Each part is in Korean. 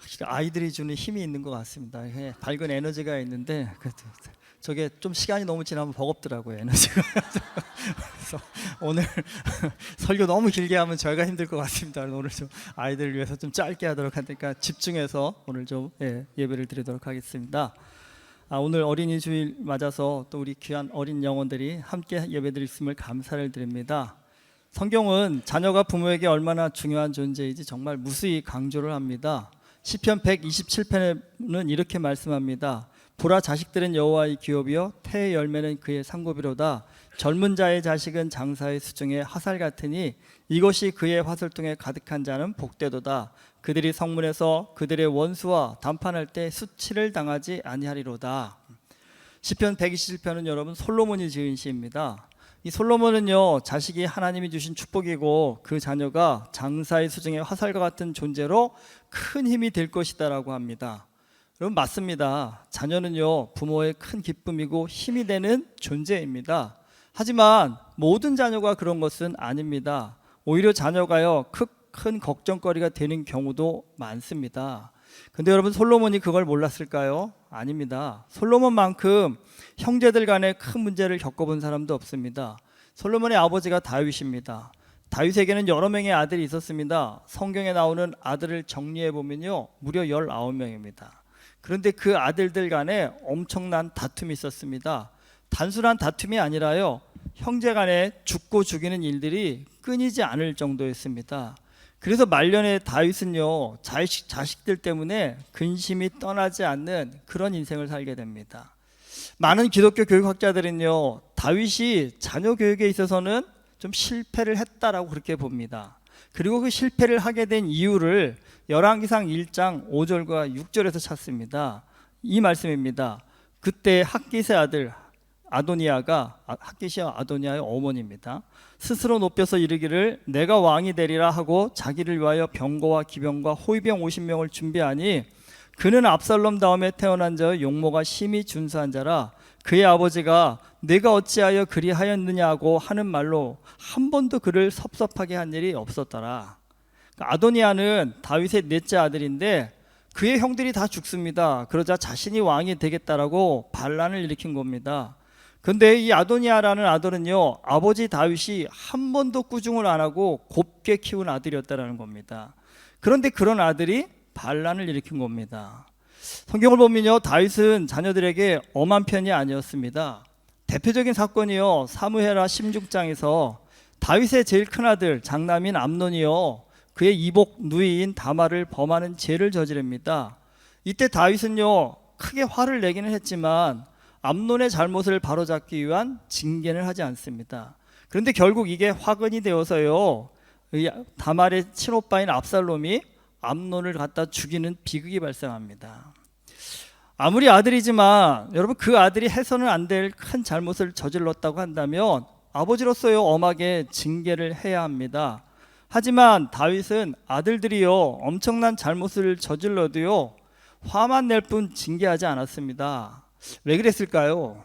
확실히 아이들이 주는 힘이 있는 것 같습니다. 밝은 에너지가 있는데 저게 좀 시간이 너무 지나면 버겁더라고요, 에너지가. 그래서 오늘 설교 너무 길게 하면 저희가 힘들 것 같습니다. 오늘 좀 아이들을 위해서 좀 짧게 하도록 하니까 집중해서 오늘 좀 예배를 드리도록 하겠습니다. 오늘 어린이 주일 맞아서 또 우리 귀한 어린 영혼들이 함께 예배드렸음을 감사를 드립니다. 성경은 자녀가 부모에게 얼마나 중요한 존재인지 정말 무수히 강조를 합니다. 시편 127편에는 이렇게 말씀합니다. 보라, 자식들은 여호와의 기업이요 태의 열매는 그의 상급이로다. 젊은 자의 자식은 장사의 수중에 화살 같으니 이것이 그의 화살통에 가득한 자는 복되도다. 그들이 성문에서 그들의 원수와 담판할 때 수치를 당하지 아니하리로다. 시편 127편은 여러분 솔로몬이 지은 시입니다. 이 솔로몬은요, 자식이 하나님이 주신 축복이고 그 자녀가 장사의 수중에 화살과 같은 존재로 큰 힘이 될 것이다 라고 합니다. 여러분, 맞습니다. 자녀는요, 부모의 큰 기쁨이고 힘이 되는 존재입니다. 하지만 모든 자녀가 그런 것은 아닙니다. 오히려 자녀가요, 큰 걱정거리가 되는 경우도 많습니다. 근데 여러분, 솔로몬이 그걸 몰랐을까요? 아닙니다. 솔로몬만큼 형제들 간에 큰 문제를 겪어본 사람도 없습니다. 솔로몬의 아버지가 다윗입니다. 다윗에게는 여러 명의 아들이 있었습니다. 성경에 나오는 아들을 정리해 보면요, 무려 19명입니다. 그런데 그 아들들 간에 엄청난 다툼이 있었습니다. 단순한 다툼이 아니라요, 형제 간에 죽고 죽이는 일들이 끊이지 않을 정도였습니다. 그래서 말년에 다윗은요, 자식들 때문에 근심이 떠나지 않는 그런 인생을 살게 됩니다. 많은 기독교 교육학자들은요, 다윗이 자녀 교육에 있어서는 좀 실패를 했다라고 그렇게 봅니다. 그리고 그 실패를 하게 된 이유를 열왕기상 1장 5절과 6절에서 찾습니다. 이 말씀입니다. 그때 핫깃의 아들 아도니아가, 핫깃이 아도니아의 어머니입니다, 스스로 높여서 이르기를 내가 왕이 되리라 하고 자기를 위하여 병거와 기병과 호위병 50명을 준비하니 그는 압살롬 다음에 태어난 자의 용모가 심히 준수한 자라. 그의 아버지가 내가 어찌하여 그리하였느냐고 하는 말로 한 번도 그를 섭섭하게 한 일이 없었더라. 아도니아는 다윗의 넷째 아들인데 그의 형들이 다 죽습니다. 그러자 자신이 왕이 되겠다라고 반란을 일으킨 겁니다. 그런데 이 아도니아라는 아들은요, 아버지 다윗이 한 번도 꾸중을 안 하고 곱게 키운 아들이었다라는 겁니다. 그런데 그런 아들이 반란을 일으킨 겁니다. 성경을 보면요, 다윗은 자녀들에게 엄한 편이 아니었습니다. 대표적인 사건이요, 사무엘하 16장에서 다윗의 제일 큰 아들 장남인 암논이요, 그의 이복 누이인 다말을 범하는 죄를 저지릅니다. 이때 다윗은요, 크게 화를 내기는 했지만 암논의 잘못을 바로잡기 위한 징계를 하지 않습니다. 그런데 결국 이게 화근이 되어서요, 다말의 친오빠인 압살롬이 암논을 갖다 죽이는 비극이 발생합니다. 아무리 아들이지만 여러분, 그 아들이 해서는 안 될 큰 잘못을 저질렀다고 한다면 아버지로서요, 엄하게 징계를 해야 합니다. 하지만 다윗은 아들들이요, 엄청난 잘못을 저질러도요, 화만 낼 뿐 징계하지 않았습니다. 왜 그랬을까요?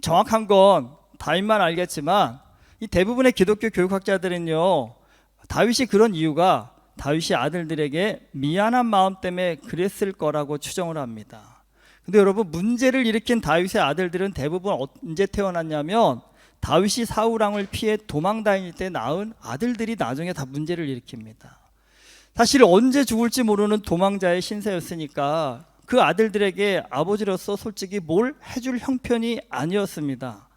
정확한 건 다윗만 알겠지만 이 대부분의 기독교 교육학자들은요, 다윗이 그런 이유가 다윗이 아들들에게 미안한 마음 때문에 그랬을 거라고 추정을 합니다. 근데 여러분, 문제를 일으킨 다윗의 아들들은 대부분 언제 태어났냐면 다윗이 사울왕을 피해 도망 다닐 때 낳은 아들들이 나중에 다 문제를 일으킵니다. 사실 언제 죽을지 모르는 도망자의 신세였으니까 그 아들들에게 아버지로서 솔직히 뭘 해줄 형편이 아니었습니다.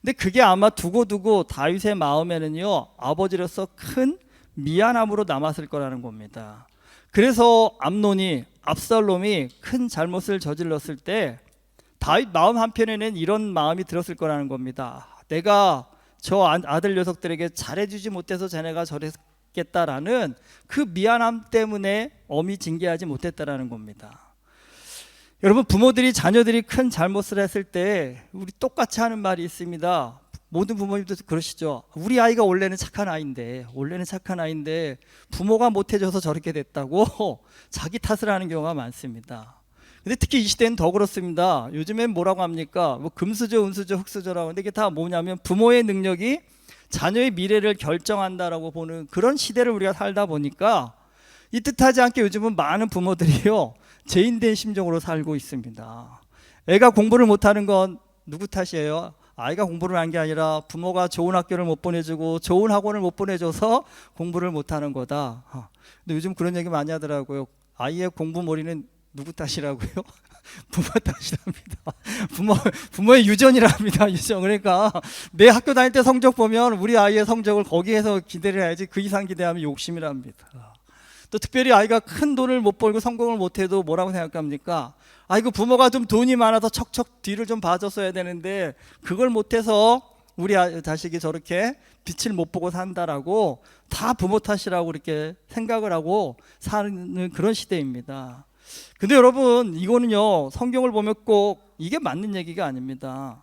근데 그게 아마 두고두고 다윗의 마음에는요, 아버지로서 큰 미안함으로 남았을 거라는 겁니다. 그래서 압살롬이 큰 잘못을 저질렀을 때 다윗 마음 한편에는 이런 마음이 들었을 거라는 겁니다. 내가 저 아들 녀석들에게 잘해주지 못해서 쟤네가 저랬겠다라는 그 미안함 때문에 엄히 징계하지 못했다라는 겁니다. 여러분, 부모들이 자녀들이 큰 잘못을 했을 때 우리 똑같이 하는 말이 있습니다. 모든 부모님도 그러시죠. 우리 아이가 원래는 착한 아이인데 부모가 못해줘서 저렇게 됐다고 자기 탓을 하는 경우가 많습니다. 근데 특히 이 시대는 더 그렇습니다. 요즘엔 뭐라고 합니까? 뭐 금수저, 은수저, 흙수저라고 하는데 이게 다 뭐냐면 부모의 능력이 자녀의 미래를 결정한다라고 보는 그런 시대를 우리가 살다 보니까 이 뜻하지 않게 요즘은 많은 부모들이요 죄인된 심정으로 살고 있습니다. 애가 공부를 못하는 건 누구 탓이에요? 아이가 공부를 한 게 아니라 부모가 좋은 학교를 못 보내주고 좋은 학원을 못 보내줘서 공부를 못하는 거다. 근데 요즘 그런 얘기 많이 하더라고요. 아이의 공부몰이는 누구 탓이라고요? 부모 탓이랍니다. 부모의 유전이랍니다. 유전. 그러니까 내 학교 다닐 때 성적 보면 우리 아이의 성적을 거기에서 기대를 해야지 그 이상 기대하면 욕심이랍니다. 또 특별히 아이가 큰 돈을 못 벌고 성공을 못해도 뭐라고 생각합니까? 아이고 부모가 좀 돈이 많아서 척척 뒤를 좀 봐줬어야 되는데 그걸 못해서 우리 자식이 저렇게 빛을 못 보고 산다라고 다 부모 탓이라고 이렇게 생각을 하고 사는 그런 시대입니다. 근데 여러분 이거는요 성경을 보면 꼭 이게 맞는 얘기가 아닙니다.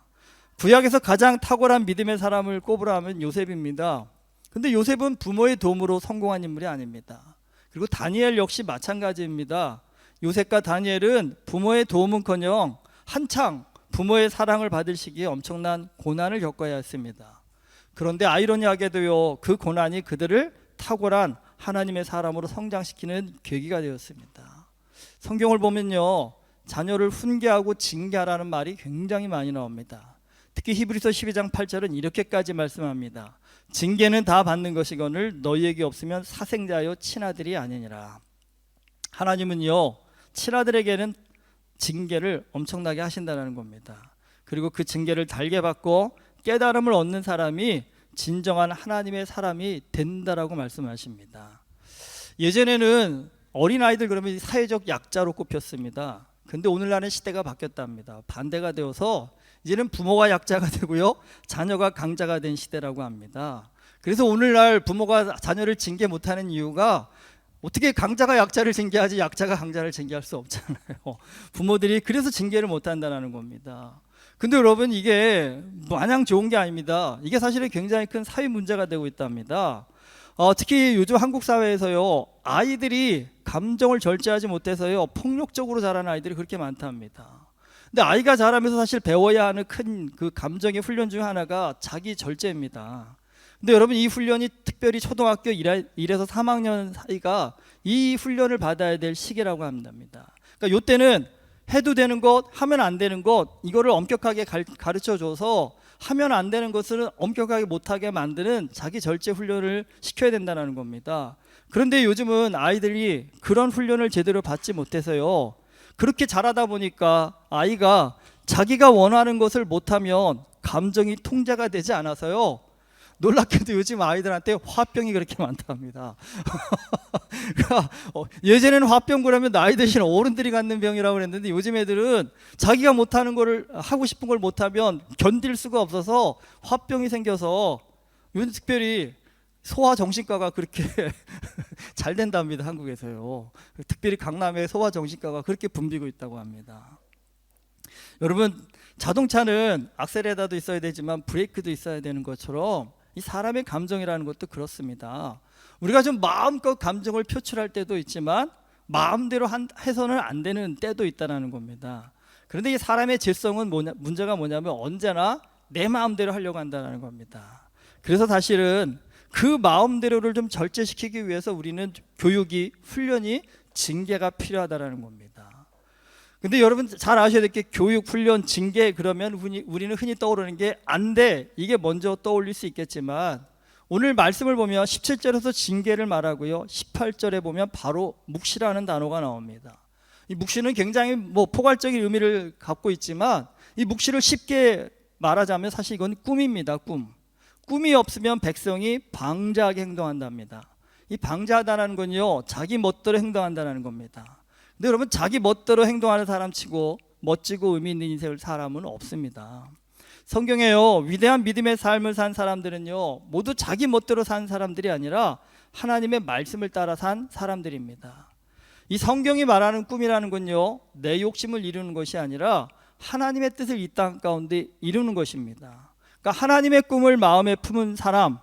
구약에서 가장 탁월한 믿음의 사람을 꼽으라면 요셉입니다. 근데 요셉은 부모의 도움으로 성공한 인물이 아닙니다. 그리고 다니엘 역시 마찬가지입니다. 요셉과 다니엘은 부모의 도움은커녕 한창 부모의 사랑을 받을 시기에 엄청난 고난을 겪어야 했습니다. 그런데 아이러니하게도요 그 고난이 그들을 탁월한 하나님의 사람으로 성장시키는 계기가 되었습니다. 성경을 보면요 자녀를 훈계하고 징계하라는 말이 굉장히 많이 나옵니다. 특히 히브리서 12장 8절은 이렇게까지 말씀합니다. 징계는 다 받는 것이거늘 너희에게 없으면 사생자여 친아들이 아니니라. 하나님은요 친아들에게는 징계를 엄청나게 하신다는 겁니다. 그리고 그 징계를 달게 받고 깨달음을 얻는 사람이 진정한 하나님의 사람이 된다라고 말씀하십니다. 예전에는 어린아이들 그러면 사회적 약자로 꼽혔습니다. 근데 오늘날은 시대가 바뀌었답니다. 반대가 되어서 이제는 부모가 약자가 되고요 자녀가 강자가 된 시대라고 합니다. 그래서 오늘날 부모가 자녀를 징계 못하는 이유가 어떻게 강자가 약자를 징계하지 약자가 강자를 징계할 수 없잖아요. 부모들이 그래서 징계를 못한다는 겁니다. 근데 여러분 이게 마냥 좋은 게 아닙니다. 이게 사실은 굉장히 큰 사회 문제가 되고 있답니다. 특히 요즘 한국 사회에서요 아이들이 감정을 절제하지 못해서요 폭력적으로 자라는 아이들이 그렇게 많답니다. 근데 아이가 자라면서 사실 배워야 하는 큰 그 감정의 훈련 중 하나가 자기 절제입니다. 근데 여러분 이 훈련이 특별히 초등학교 1에서 3학년 사이가 이 훈련을 받아야 될 시기라고 합니다. 그러니까 이때는 해도 되는 것, 하면 안 되는 것 이거를 엄격하게 가르쳐줘서 하면 안 되는 것을 엄격하게 못하게 만드는 자기 절제 훈련을 시켜야 된다는 겁니다. 그런데 요즘은 아이들이 그런 훈련을 제대로 받지 못해서요 그렇게 자라다 보니까 아이가 자기가 원하는 것을 못하면 감정이 통제가 되지 않아서요 놀랍게도 요즘 아이들한테 화병이 그렇게 많답니다. 그러니까 예전에는 화병 그러면 나이 드신 어른들이 갖는 병이라고 그랬는데 요즘 애들은 자기가 못하는 거를 하고 싶은 걸 못하면 견딜 수가 없어서 화병이 생겨서 요즘 특별히 소아정신과가 그렇게 잘 된답니다. 한국에서요. 특별히 강남에 소아정신과가 그렇게 붐비고 있다고 합니다. 여러분 자동차는 악셀레라도 있어야 되지만 브레이크도 있어야 되는 것처럼 이 사람의 감정이라는 것도 그렇습니다. 우리가 좀 마음껏 감정을 표출할 때도 있지만 마음대로 해서는 안 되는 때도 있다는 겁니다. 그런데 이 사람의 질성은 문제가 뭐냐면 언제나 내 마음대로 하려고 한다는 겁니다. 그래서 사실은 그 마음대로를 좀 절제시키기 위해서 우리는 교육이 훈련이 징계가 필요하다는 겁니다. 근데 여러분 잘 아셔야 될 게 교육, 훈련, 징계 그러면 우리는 흔히 떠오르는 게 안 돼 이게 먼저 떠올릴 수 있겠지만 오늘 말씀을 보면 17절에서 징계를 말하고요 18절에 보면 바로 묵시라는 단어가 나옵니다. 이 묵시는 굉장히 포괄적인 의미를 갖고 있지만 이 묵시를 쉽게 말하자면 사실 이건 꿈입니다. 꿈이 없으면 백성이 방자하게 행동한답니다. 이 방자하다는 건요 자기 멋대로 행동한다는 겁니다. 근데 여러분 자기 멋대로 행동하는 사람치고 멋지고 의미 있는 인생을 사람은 없습니다. 성경에요 위대한 믿음의 삶을 산 사람들은요 모두 자기 멋대로 산 사람들이 아니라 하나님의 말씀을 따라 산 사람들입니다. 이 성경이 말하는 꿈이라는 건요 내 욕심을 이루는 것이 아니라 하나님의 뜻을 이 땅 가운데 이루는 것입니다. 그러니까 하나님의 꿈을 마음에 품은 사람,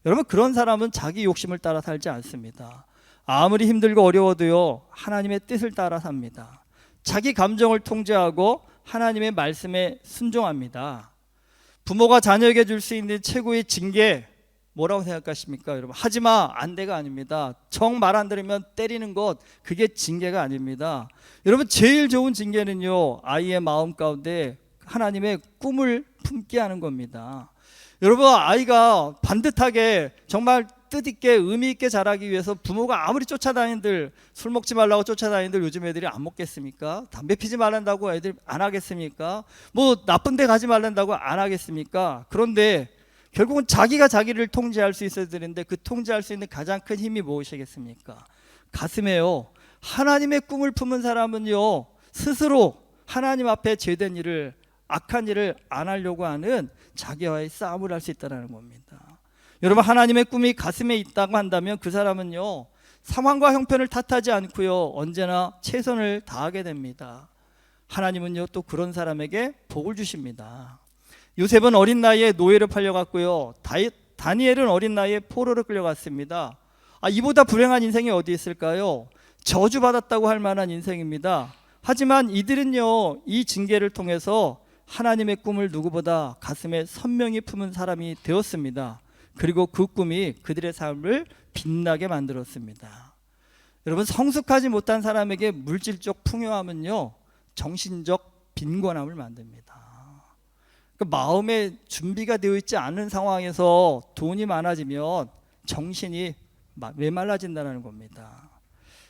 여러분 그런 사람은 자기 욕심을 따라 살지 않습니다. 아무리 힘들고 어려워도요 하나님의 뜻을 따라 삽니다. 자기 감정을 통제하고 하나님의 말씀에 순종합니다. 부모가 자녀에게 줄 수 있는 최고의 징계 뭐라고 생각하십니까? 여러분, 하지마, 안 돼가 아닙니다. 정 말 안 들으면 때리는 것, 그게 징계가 아닙니다. 여러분, 제일 좋은 징계는요, 아이의 마음 가운데 하나님의 꿈을 품게 하는 겁니다. 여러분, 아이가 반듯하게 정말 뜻있게 의미 있게 자라기 위해서 부모가 아무리 쫓아다닌들, 술 먹지 말라고 쫓아다닌들 요즘 애들이 안 먹겠습니까? 담배 피지 말란다고 애들 안 하겠습니까? 뭐 나쁜 데 가지 말란다고 안 하겠습니까? 그런데 결국은 자기가 자기를 통제할 수 있어야 되는데, 그 통제할 수 있는 가장 큰 힘이 무엇이겠습니까? 가슴에요. 하나님의 꿈을 품은 사람은요, 스스로 하나님 앞에 죄된 일을, 악한 일을 안 하려고 하는 자기와의 싸움을 할 수 있다는 겁니다. 여러분, 하나님의 꿈이 가슴에 있다고 한다면 그 사람은요, 상황과 형편을 탓하지 않고요, 언제나 최선을 다하게 됩니다. 하나님은요, 또 그런 사람에게 복을 주십니다. 요셉은 어린 나이에 노예로 팔려갔고요, 다니엘은 어린 나이에 포로로 끌려갔습니다. 이보다 불행한 인생이 어디 있을까요? 저주받았다고 할 만한 인생입니다. 하지만 이들은요, 이 징계를 통해서 하나님의 꿈을 누구보다 가슴에 선명히 품은 사람이 되었습니다. 그리고 그 꿈이 그들의 삶을 빛나게 만들었습니다. 여러분, 성숙하지 못한 사람에게 물질적 풍요함은요, 정신적 빈곤함을 만듭니다. 마음의 준비가 되어 있지 않은 상황에서 돈이 많아지면 정신이 메말라진다는 겁니다.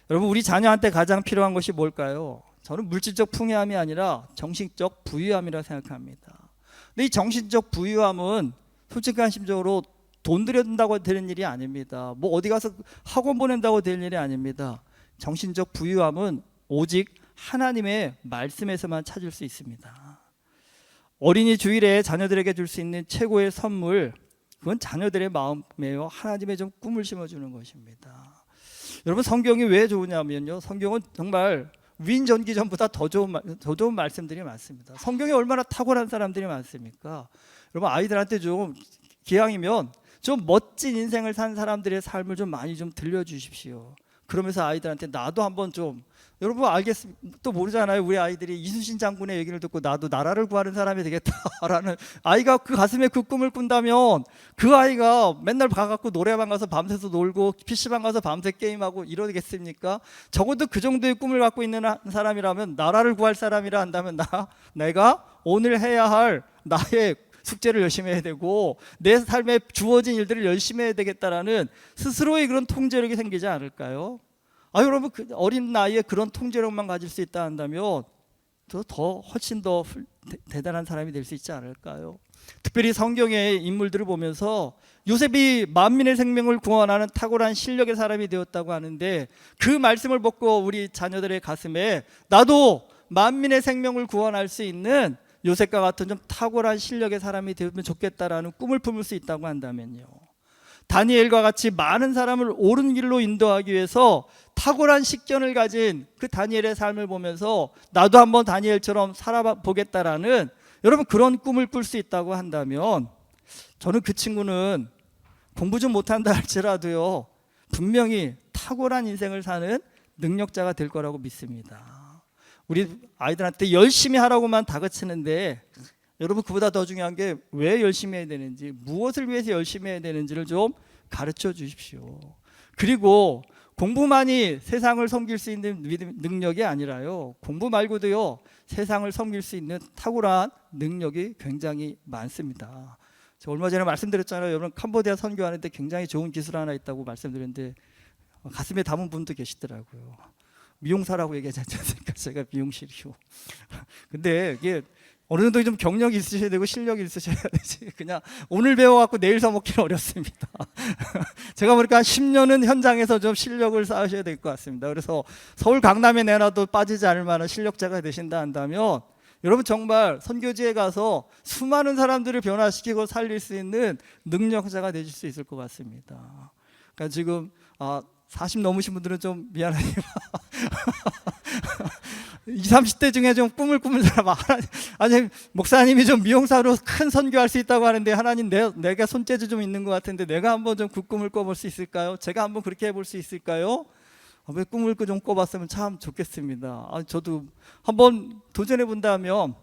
여러분, 우리 자녀한테 가장 필요한 것이 뭘까요? 저는 물질적 풍요함이 아니라 정신적 부유함이라고 생각합니다. 근데 이 정신적 부유함은 솔직한 심정으로 돈 들여준다고 되는 일이 아닙니다. 뭐 어디 가서 학원 보낸다고 될 일이 아닙니다. 정신적 부유함은 오직 하나님의 말씀에서만 찾을 수 있습니다. 어린이 주일에 자녀들에게 줄 수 있는 최고의 선물, 그건 자녀들의 마음에요, 하나님의 좀 꿈을 심어주는 것입니다. 여러분, 성경이 왜 좋으냐면요, 성경은 정말 위인전기전보다 더 좋은 말씀들이 많습니다. 성경에 얼마나 탁월한 사람들이 많습니까? 여러분, 아이들한테 좀 기왕이면 좀 멋진 인생을 산 사람들의 삶을 좀 많이 좀 들려주십시오. 그러면서 아이들한테 나도 한번 좀, 여러분 알겠습니다. 또 모르잖아요. 우리 아이들이 이순신 장군의 얘기를 듣고 나도 나라를 구하는 사람이 되겠다라는, 아이가 그 가슴에 그 꿈을 꾼다면 그 아이가 맨날 가갖고 노래방 가서 밤새서 놀고 PC방 가서 밤새 게임하고 이러겠습니까? 적어도 그 정도의 꿈을 갖고 있는 사람이라면, 나라를 구할 사람이라 한다면 내가 오늘 해야 할 나의 숙제를 열심히 해야 되고 내 삶에 주어진 일들을 열심히 해야 되겠다라는 스스로의 그런 통제력이 생기지 않을까요? 여러분, 그 어린 나이에 그런 통제력만 가질 수 있다 한다면 훨씬 더 대단한 사람이 될 수 있지 않을까요? 특별히 성경의 인물들을 보면서 요셉이 만민의 생명을 구원하는 탁월한 실력의 사람이 되었다고 하는데, 그 말씀을 받고 우리 자녀들의 가슴에 나도 만민의 생명을 구원할 수 있는 요셉과 같은 좀 탁월한 실력의 사람이 되면 좋겠다라는 꿈을 품을 수 있다고 한다면요, 다니엘과 같이 많은 사람을 옳은 길로 인도하기 위해서 탁월한 식견을 가진 그 다니엘의 삶을 보면서 나도 한번 다니엘처럼 살아보겠다라는, 여러분, 그런 꿈을 꿀 수 있다고 한다면, 저는 그 친구는 공부 좀 못한다 할지라도요, 분명히 탁월한 인생을 사는 능력자가 될 거라고 믿습니다. 우리 아이들한테 열심히 하라고만 다그치는데, 여러분, 그보다 더 중요한 게 왜 열심히 해야 되는지, 무엇을 위해서 열심히 해야 되는지를 좀 가르쳐 주십시오. 그리고 공부만이 세상을 섬길 수 있는 능력이 아니라요, 공부 말고도요, 세상을 섬길 수 있는 탁월한 능력이 굉장히 많습니다. 제가 얼마 전에 말씀드렸잖아요. 여러분, 캄보디아 선교하는데 굉장히 좋은 기술 하나 있다고 말씀드렸는데 가슴에 담은 분도 계시더라고요. 미용사라고 얘기하지 않습니까? 제가 미용실이요. 근데 이게 어느 정도 좀 경력이 있으셔야 되고 실력이 있으셔야 되지, 그냥 오늘 배워갖고 내일 써먹기는 어렵습니다. 제가 보니까 한 10년은 현장에서 좀 실력을 쌓으셔야 될 것 같습니다. 그래서 서울 강남에 내놔도 빠지지 않을 만한 실력자가 되신다 한다면, 여러분, 정말 선교지에 가서 수많은 사람들을 변화시키고 살릴 수 있는 능력자가 되실 수 있을 것 같습니다. 그러니까 지금 40 넘으신 분들은 좀 미안하지만 20, 30대 중에 좀 꿈을 꾸는 사람, 아니 목사님이 좀 미용사로 큰 선교할 수 있다고 하는데, 하나님, 내가 손재주 좀 있는 것 같은데 내가 한번 좀 그 꿈을 꿔볼 수 있을까요? 제가 한번 그렇게 해볼 수 있을까요? 왜 꿈을 좀 꿔봤으면 참 좋겠습니다. 저도 한번 도전해 본다면,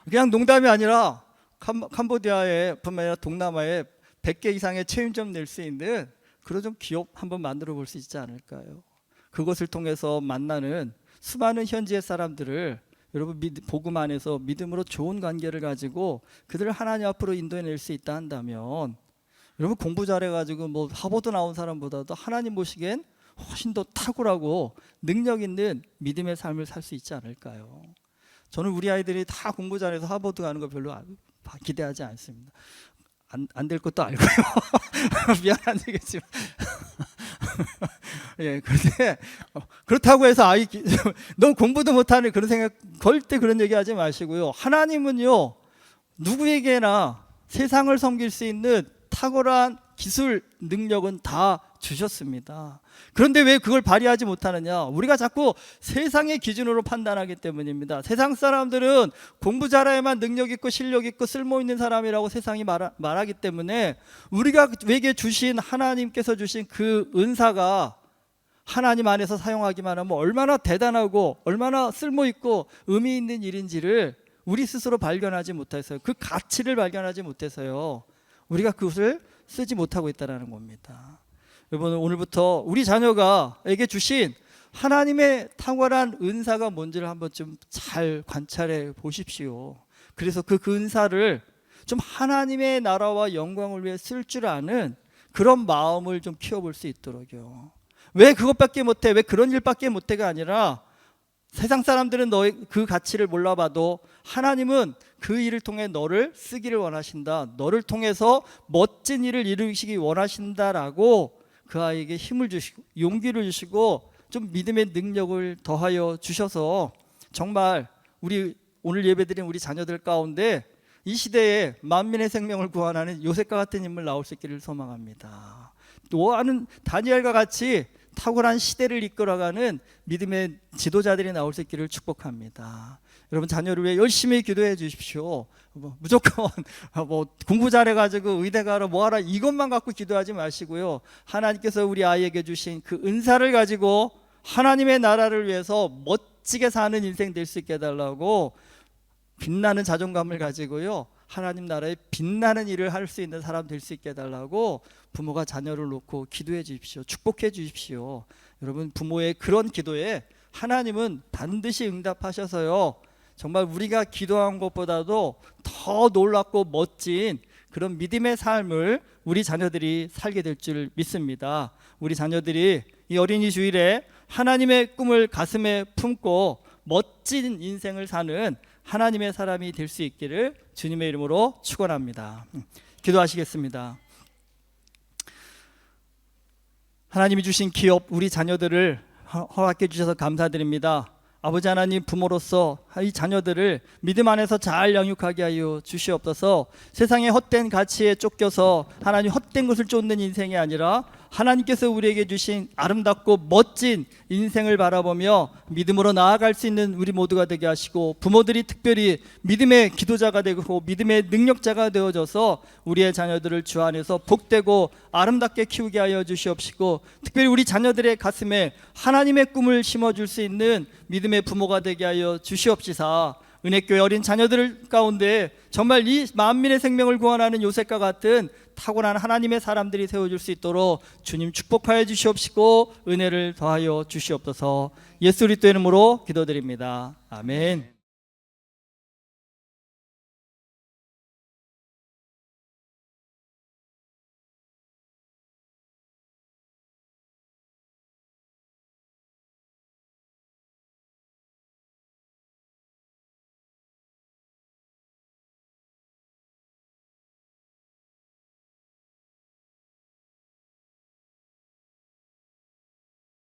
그냥 농담이 아니라 캄보디아에 뿐만 아니라 동남아에 100개 이상의 체인점 낼 수 있는 그런 좀 기업 한번 만들어 볼 수 있지 않을까요? 그것을 통해서 만나는 수많은 현지의 사람들을 여러분 복음 안에서 믿음으로 좋은 관계를 가지고 그들을 하나님 앞으로 인도해낼 수 있다 한다면, 여러분 공부 잘해가지고 뭐 하버드 나온 사람보다도 하나님 보시기엔 훨씬 더 탁월하고 능력 있는 믿음의 삶을 살 수 있지 않을까요? 저는 우리 아이들이 다 공부 잘해서 하버드 가는 거 별로 기대하지 않습니다. 안 될 것도 알고요. 미안한 얘기지만 예, 그런데 그렇다고 해서 아이 너 공부도 못하는 그런 생각 절대 그런 얘기하지 마시고요. 하나님은요 누구에게나 세상을 섬길 수 있는 탁월한 기술 능력은 다 주셨습니다. 그런데 왜 그걸 발휘하지 못하느냐? 우리가 자꾸 세상의 기준으로 판단하기 때문입니다. 세상 사람들은 공부 잘해야만 능력 있고 실력 있고 쓸모 있는 사람이라고 세상이 말하기 때문에 우리가 외게 주신 하나님께서 주신 그 은사가 하나님 안에서 사용하기만 하면 얼마나 대단하고 얼마나 쓸모 있고 의미 있는 일인지를 우리 스스로 발견하지 못해서요. 그 가치를 발견하지 못해서요. 우리가 그것을 쓰지 못하고 있다는 겁니다. 여러분 오늘부터 우리 자녀가에게 주신 하나님의 탁월한 은사가 뭔지를 한번 좀 잘 관찰해 보십시오. 그래서 그 은사를 좀 하나님의 나라와 영광을 위해 쓸 줄 아는 그런 마음을 좀 키워볼 수 있도록요. 왜 그것밖에 못해? 왜 그런 일밖에 못해가 아니라 세상 사람들은 너의 그 가치를 몰라봐도 하나님은 그 일을 통해 너를 쓰기를 원하신다. 너를 통해서 멋진 일을 이루시기 원하신다라고 그 아이에게 힘을 주시고 용기를 주시고 좀 믿음의 능력을 더하여 주셔서 정말 우리 오늘 예배드린 우리 자녀들 가운데 이 시대에 만민의 생명을 구원하는 요셉과 같은 인물 나올 수 있기를 소망합니다. 또 아는 다니엘과 같이 탁월한 시대를 이끌어가는 믿음의 지도자들이 나올 수 있기를 축복합니다. 여러분 자녀를 위해 열심히 기도해 주십시오. 무조건 공부 잘해가지고 의대 가라 뭐하라 이것만 갖고 기도하지 마시고요. 하나님께서 우리 아이에게 주신 그 은사를 가지고 하나님의 나라를 위해서 멋지게 사는 인생 될 수 있게 해달라고 빛나는 자존감을 가지고요. 하나님 나라에 빛나는 일을 할 수 있는 사람 될 수 있게 해달라고 부모가 자녀를 놓고 기도해 주십시오. 축복해 주십시오. 여러분 부모의 그런 기도에 하나님은 반드시 응답하셔서요. 정말 우리가 기도한 것보다도 더 놀랍고 멋진 그런 믿음의 삶을 우리 자녀들이 살게 될 줄 믿습니다. 우리 자녀들이 이 어린이 주일에 하나님의 꿈을 가슴에 품고 멋진 인생을 사는 하나님의 사람이 될 수 있기를 주님의 이름으로 축원합니다. 기도하시겠습니다. 하나님이 주신 기업 우리 자녀들을 허락해 주셔서 감사드립니다. 아버지 하나님 부모로서 이 자녀들을 믿음 안에서 잘 양육하게 하여 주시옵소서. 세상의 헛된 가치에 쫓겨서 하나님 헛된 것을 쫓는 인생이 아니라 하나님께서 우리에게 주신 아름답고 멋진 인생을 바라보며 믿음으로 나아갈 수 있는 우리 모두가 되게 하시고 부모들이 특별히 믿음의 기도자가 되고 믿음의 능력자가 되어져서 우리의 자녀들을 주 안에서 복되고 아름답게 키우게 하여 주시옵시고 특별히 우리 자녀들의 가슴에 하나님의 꿈을 심어줄 수 있는 믿음의 부모가 되게 하여 주시옵시사. 은혜교회 어린 자녀들 가운데 정말 이 만민의 생명을 구원하는 요셉과 같은 탁월한 하나님의 사람들이 세워줄 수 있도록 주님 축복하여 주시옵시고 은혜를 더하여 주시옵소서. 예수 그리스도의 이름으로 기도드립니다. 아멘.